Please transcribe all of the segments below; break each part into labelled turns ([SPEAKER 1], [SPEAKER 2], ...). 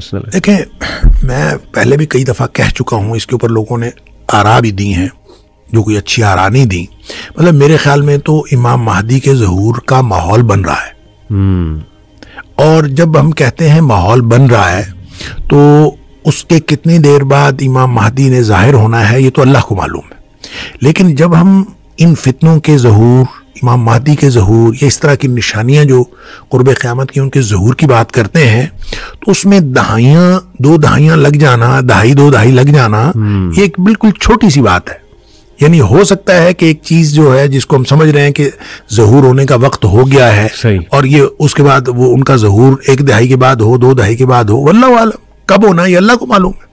[SPEAKER 1] Personal?
[SPEAKER 2] देखें, मैं पहले भी कई दफ़ा कह चुका हूँ, इसके ऊपर लोगों ने आरा भी दी हैं जो कोई अच्छी आरा नहीं दी। मतलब मेरे ख्याल में तो इमाम महदी के ज़हूर का माहौल बन रहा है। और जब हम कहते हैं माहौल बन रहा है तो उसके कितनी देर बाद इमाम महदी ने ज़ाहिर होना है ये तो अल्लाह को मालूम है। लेकिन जब हम इन फितनों के ज़हूर, इमाम महदी के ज़हूर या इस तरह की निशानियां जो क़ुर्ब क़यामत की उनके ज़हूर की बात करते हैं तो उसमें दो दहाइयां लग जाना, दो दहाई लग जाना, ये एक बिल्कुल छोटी सी बात है। यानी हो सकता है कि एक चीज जो है जिसको हम समझ रहे हैं कि ज़हूर होने का वक्त हो गया है और ये उसके बाद वो उनका ज़हूर 1 दहाई के बाद हो, 2 दहाई के बाद हो, वल्लाहु आलम कब होना ये अल्लाह को मालूम है।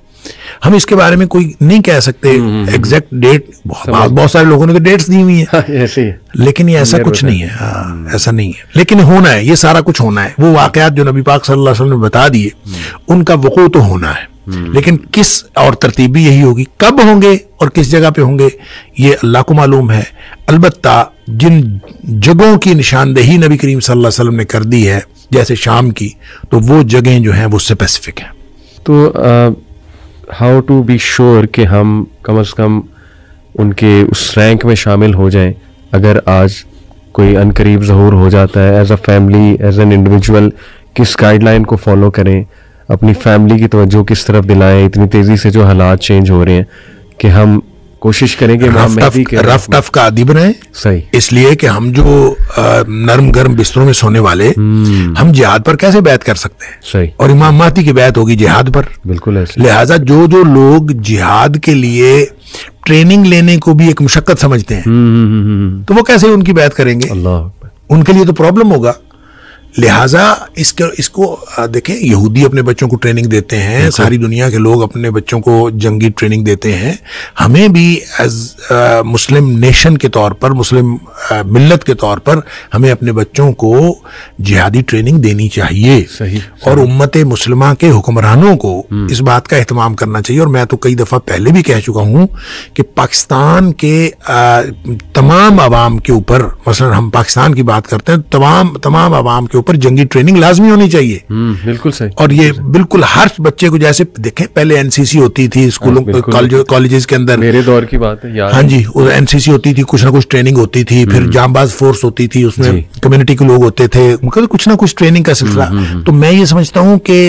[SPEAKER 2] हम इसके बारे में कोई नहीं कह सकते एग्जैक्ट डेट। बहुत सारे लोगों ने तो डेट्स दी हुई है, लेकिन ये ऐसा कुछ नहीं है। ऐसा नहीं है, लेकिन होना है, ये सारा कुछ होना है। वो वाकयात जो नबी पाक सल्लल्लाहु अलैहि वसल्लम ने बता दिए उनका वक़ू तो होना है, लेकिन किस और तरतीब भी यही होगी। कब होंगे और किस जगह पे होंगे ये अल्लाह को मालूम है। अलबत्ता जिन जगहों की निशानदेही नबी करीम सल्लल्लाहु अलैहि वसल्लम ने कर दी है जैसे शाम की, तो वो जगह जो हैं वो स्पेसिफिक हैं।
[SPEAKER 1] तो हाउ टू बी श्योर कि हम कम से कम उनके उस रैंक में शामिल हो जाएं अगर आज कोई अनकरीब ज़हूर हो जाता है? As a family, as an individual किस गाइडलाइन को फॉलो करें? अपनी फैमिली की तवज्जो किस तरफ दिलाएं? इतनी तेज़ी से जो हालात चेंज हो रहे हैं कि हम कोशिश करेंगे
[SPEAKER 2] रफ टफ का आदी बनाएं।
[SPEAKER 1] सही, इसलिए
[SPEAKER 2] कि हम जो नरम गर्म बिस्तरों में सोने वाले हम जिहाद पर कैसे बैत कर सकते हैं?
[SPEAKER 1] सही,
[SPEAKER 2] और इमाम महदी की बैत होगी जिहाद पर।
[SPEAKER 1] बिल्कुल ऐसे।
[SPEAKER 2] लिहाजा जो लोग जिहाद के लिए ट्रेनिंग लेने को भी एक मुशक्कत समझते हैं तो वो कैसे उनकी बैत करेंगे?
[SPEAKER 1] अल्लाह,
[SPEAKER 2] उनके लिए तो प्रॉब्लम होगा। लिहाजा इसको देखें, यहूदी अपने बच्चों को ट्रेनिंग देते हैं, सारी दुनिया के लोग अपने बच्चों को जंगी ट्रेनिंग देते हैं। हमें भी एज मुस्लिम नेशन के तौर पर, मुस्लिम मिल्लत के तौर पर हमें अपने बच्चों को जिहादी ट्रेनिंग देनी चाहिए।
[SPEAKER 1] सही।
[SPEAKER 2] और उम्मत मुस्लिमा के हुक्मरानों को इस बात का एहतमाम करना चाहिए। और मैं तो कई दफ़ा पहले भी कह चुका हूँ कि पाकिस्तान के तमाम आवाम के ऊपर, मसलन हम पाकिस्तान की बात करते हैं, तमाम आवाम के ऊपर जंगी ट्रेनिंग लाजमी होनी चाहिए।
[SPEAKER 1] बिल्कुल सही।
[SPEAKER 2] और ये बिल्कुल हर बच्चे को, जैसे देखें पहले एनसीसी होती थी स्कूलों, कॉलेजेस के अंदर,
[SPEAKER 1] मेरे दौर की बात है यार।
[SPEAKER 2] हाँ जी, एनसीसी होती थी, कुछ ना कुछ ट्रेनिंग होती थी, फिर जांबाज फोर्स होती थी, उसमें कम्युनिटी के लोग होते थे, मतलब कुछ ना कुछ ट्रेनिंग का सिलसिला। तो मैं ये समझता हूँ कि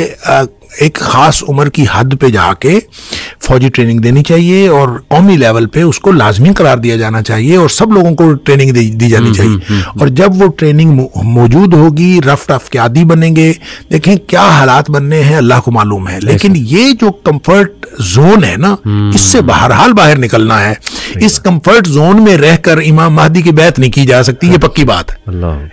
[SPEAKER 2] एक खास उम्र की हद पे जाके फौजी ट्रेनिंग देनी चाहिए और कौमी लेवल पे उसको लाजमी करार दिया जाना चाहिए और सब लोगों को ट्रेनिंग दी जानी चाहिए। और जब वो ट्रेनिंग मौजूद होगी, रफ टफ के आदी बनेंगे। देखें क्या हालात बनने हैं अल्लाह को मालूम है, लेकिन ये जो कंफर्ट जोन है ना, इससे बहरहाल बाहर निकलना है। इस कंफर्ट जोन में रहकर इमाम महदी की बैत नहीं की जा सकती, ये पक्की बात है।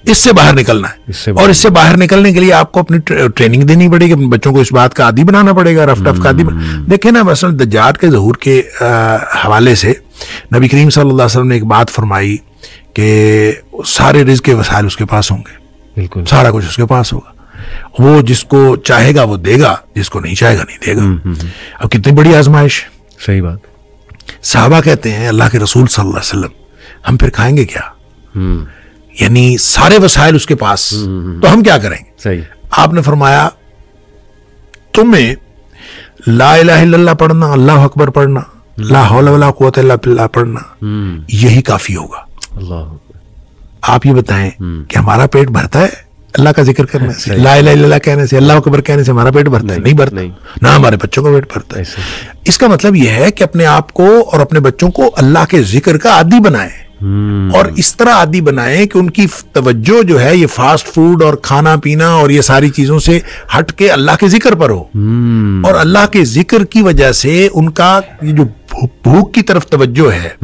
[SPEAKER 2] इससे बाहर निकलना है और इससे बाहर निकलने के लिए आपको अपनी ट्रेनिंग देनी पड़ेगी, अपने बच्चों को इस बात का आदी बनाना पड़ेगा, रफ टफ का आदी। देखें ना, मसलन दज्जाल के ज़हूर के हवाले से नबी करीम सल्लल्लाहु अलैहि वसल्लम ने एक बात फरमाई कि सारे रिज़्क़ के वसाइल उसके पास होंगे,
[SPEAKER 1] बिल्कुल
[SPEAKER 2] सारा कुछ उसके पास होगा। वो जिसको चाहेगा वो देगा, जिसको नहीं चाहेगा नहीं देगा। अब कितनी बड़ी आजमाइश।
[SPEAKER 1] सही बात।
[SPEAKER 2] साहबा कहते हैं अल्लाह के रसूल सल्लल्लाहु अलैहि वसल्लम, हम फिर खाएंगे क्या? यानी सारे वसाइल उसके पास, तो हम क्या करेंगे?
[SPEAKER 1] सही।
[SPEAKER 2] आपने फरमाया तुम्हें ला इलाहा इल्लल्लाह पढ़ना, अल्लाह अकबर पढ़ना, ला हौला वला कुव्वता इल्ला बिल्लाह पढ़ना, यही काफी होगा।
[SPEAKER 1] अल्लाह।
[SPEAKER 2] आप ये बताएं कि हमारा पेट भरता है अल्लाह का जिक्र करने से, ला इलाहा इल्लल्लाह कहने से, अल्लाह अकबर कहने से हमारा पेट भरता है? नहीं भरता। ना हमारे बच्चों का पेट भरता है। इसका मतलब यह है कि अपने आप को और अपने बच्चों को अल्लाह के जिक्र का आदी बनाए और इस तरह आदी बनाए कि उनकी तवज्जो जो है ये फास्ट फूड और खाना पीना और ये सारी चीजों से हट के अल्लाह के जिक्र पर हो। और अल्लाह के जिक्र की वजह से उनका ये जो भूख की तरफ तवज्जो है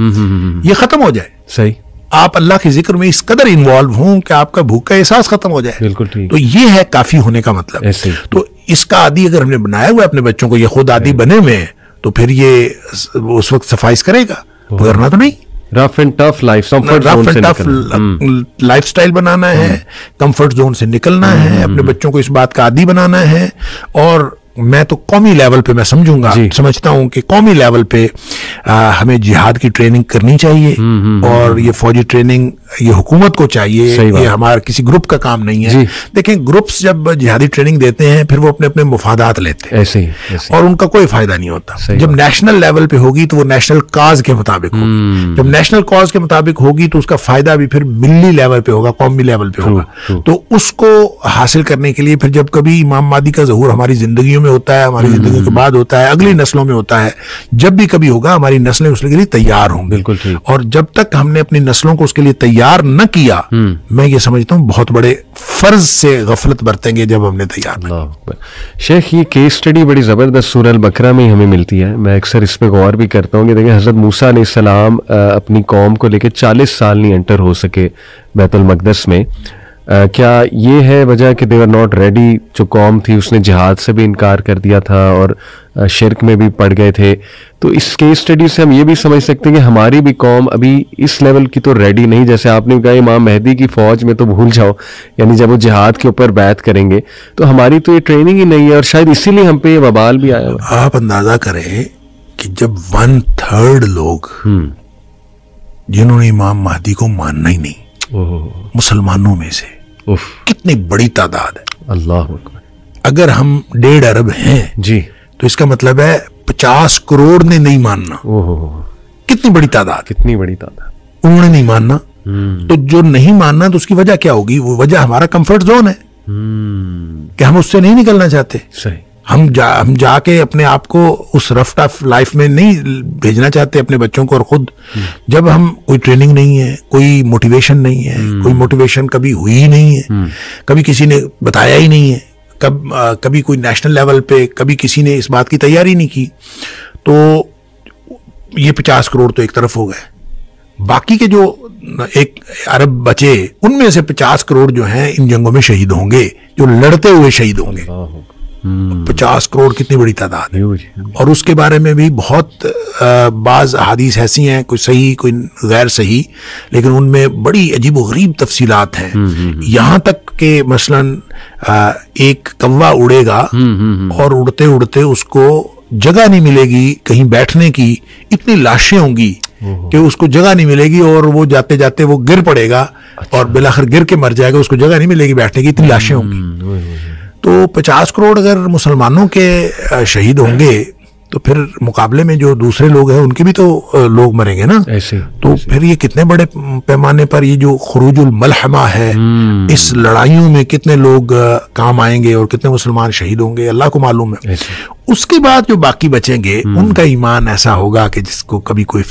[SPEAKER 2] ये खत्म हो जाए।
[SPEAKER 1] सही।
[SPEAKER 2] आप अल्लाह के जिक्र में इस कदर इन्वॉल्व हों कि आपका भूख का एहसास खत्म हो जाए।
[SPEAKER 1] बिल्कुल ठीक।
[SPEAKER 2] तो ये है काफी होने का मतलब। तो इसका आदी अगर हमने बनाया हुआ अपने बच्चों को, ये खुद आदी बने हुए हैं, तो फिर ये उस वक्त सफाइस करेगा, वरना तो नहीं।
[SPEAKER 1] Rough and tough life,
[SPEAKER 2] rough and tough lifestyle बनाना है, कंफर्ट जोन से निकलना है, अपने बच्चों को इस बात का आदी बनाना है। और मैं तो कौमी लेवल पे मैं समझता हूं कि कौमी लेवल पे हमें जिहाद की ट्रेनिंग करनी चाहिए। और ये फौजी ट्रेनिंग ये हुकूमत को चाहिए,
[SPEAKER 1] सही बात।
[SPEAKER 2] ये हमारा किसी ग्रुप का काम नहीं है।
[SPEAKER 1] जी।
[SPEAKER 2] देखें, ग्रुप्स जब जिहादी ट्रेनिंग देते हैं फिर वो अपने अपने मुफादात लेते हैं,
[SPEAKER 1] ऐसे ही
[SPEAKER 2] और उनका कोई फायदा नहीं होता।
[SPEAKER 1] सही
[SPEAKER 2] जब
[SPEAKER 1] बात।
[SPEAKER 2] नेशनल लेवल पे होगी तो वो नेशनल काज के मुताबिक होगी। जब नेशनल काज के मुताबिक होगी तो उसका फायदा भी फिर मिल्ली लेवल पे होगा, कौमी लेवल पे होगा। तो उसको हासिल करने के लिए फिर जब कभी इमाम महदी का ज़हूर हमारी जिंदगियों में होता है, हमारी जिंदगी के बाद होता है, अगली नस्लों में होता है, जब भी कभी होगा हमारी नस्लें उसके लिए तैयार होंगी।
[SPEAKER 1] बिल्कुल ठीक।
[SPEAKER 2] और जब तक हमने अपनी नस्लों को उसके लिए तैयार न किया, मैं ये समझता हूँ बहुत बड़े फर्ज से गफलत बरतेंगे जब हमने तैयार न किया।
[SPEAKER 1] शेख, ये केस स्टडी बड़ी ज़बरदस्त सूरह अल बकरा में ही हमें मिलती है। मैं अक्सर इस पे गौर भी करता हूँ कि देखिए हज़रत मूसा अलैहिस्सलाम अपनी कौम को लेकर 40 साल नहीं एंटर हो सके बैतुल मक़दस में। क्या ये है वजह कि दे वर नॉट रेडी? जो कौम थी उसने जिहाद से भी इनकार कर दिया था और शिरक में भी पड़ गए थे। तो इस केस स्टडी से हम ये भी समझ सकते हैं कि हमारी भी कौम अभी इस लेवल की तो रेडी नहीं। जैसे आपने कहा इमाम मेहदी की फौज में तो भूल जाओ, यानी जब वो जिहाद के ऊपर बैत करेंगे तो हमारी तो ये ट्रेनिंग ही नहीं है, और शायद इसीलिए हम पे ये वबाल भी आया हुआ।
[SPEAKER 2] आप अंदाजा करें कि जब 1/3 लोग जिन्होंने इमाम महदी को मानना ही नहीं, मुसलमानों में से कितनी बड़ी तादाद है।
[SPEAKER 1] अल्लाह अकबर।
[SPEAKER 2] अगर हम 1.5 अरब हैं
[SPEAKER 1] जी,
[SPEAKER 2] तो इसका मतलब है 50 करोड़ ने नहीं मानना। कितनी बड़ी तादाद,
[SPEAKER 1] कितनी बड़ी तादाद।
[SPEAKER 2] उन्होंने नहीं मानना। तो जो नहीं मानना तो उसकी वजह क्या होगी? वो वजह हमारा कंफर्ट जोन है कि हम उससे नहीं निकलना चाहते।
[SPEAKER 1] सही।
[SPEAKER 2] हम जाके अपने आप को उस रफ टफ लाइफ में नहीं भेजना चाहते अपने बच्चों को। और खुद जब हम कोई ट्रेनिंग नहीं है, कोई मोटिवेशन नहीं है, कोई मोटिवेशन कभी हुई ही नहीं है, कभी किसी ने बताया ही नहीं है, कभी कोई नेशनल लेवल पे कभी किसी ने इस बात की तैयारी नहीं की, तो ये 50 करोड़ तो एक तरफ हो गए। बाकी के जो 1 अरब बचे उनमें से 50 करोड़ जो हैं इन जंगों में शहीद होंगे, जो लड़ते हुए शहीद होंगे। 50 करोड़ कितनी बड़ी तादाद है। और उसके बारे में भी बहुत बाज हदीस ऐसी हैं, कोई सही कोई गैर सही, लेकिन उनमें बड़ी अजीब व गरीब तफसीलात हैं। यहाँ तक के मसलन एक कौवा उड़ेगा और उड़ते उड़ते उसको जगह नहीं मिलेगी कहीं बैठने की, इतनी लाशें होंगी कि उसको जगह नहीं मिलेगी और वो जाते जाते वो गिर पड़ेगा और बिलाखिर गिर के मर जाएगा, उसको जगह नहीं मिलेगी बैठने की, इतनी लाशें होंगी। तो 50 करोड़ अगर मुसलमानों के शहीद होंगे तो फिर मुकाबले में जो दूसरे लोग हैं उनके भी तो लोग मरेंगे ना।
[SPEAKER 1] ऐसे
[SPEAKER 2] तो फिर ये कितने बड़े पैमाने पर ये जो खुरूजुल मलहमा है, इस लड़ाइयों में कितने लोग काम आएंगे और कितने मुसलमान शहीद होंगे, अल्लाह को मालूम है। उसके बाद जो बाकी बचेंगे उनका ईमान ऐसा होगा कि जिसको कभी कोई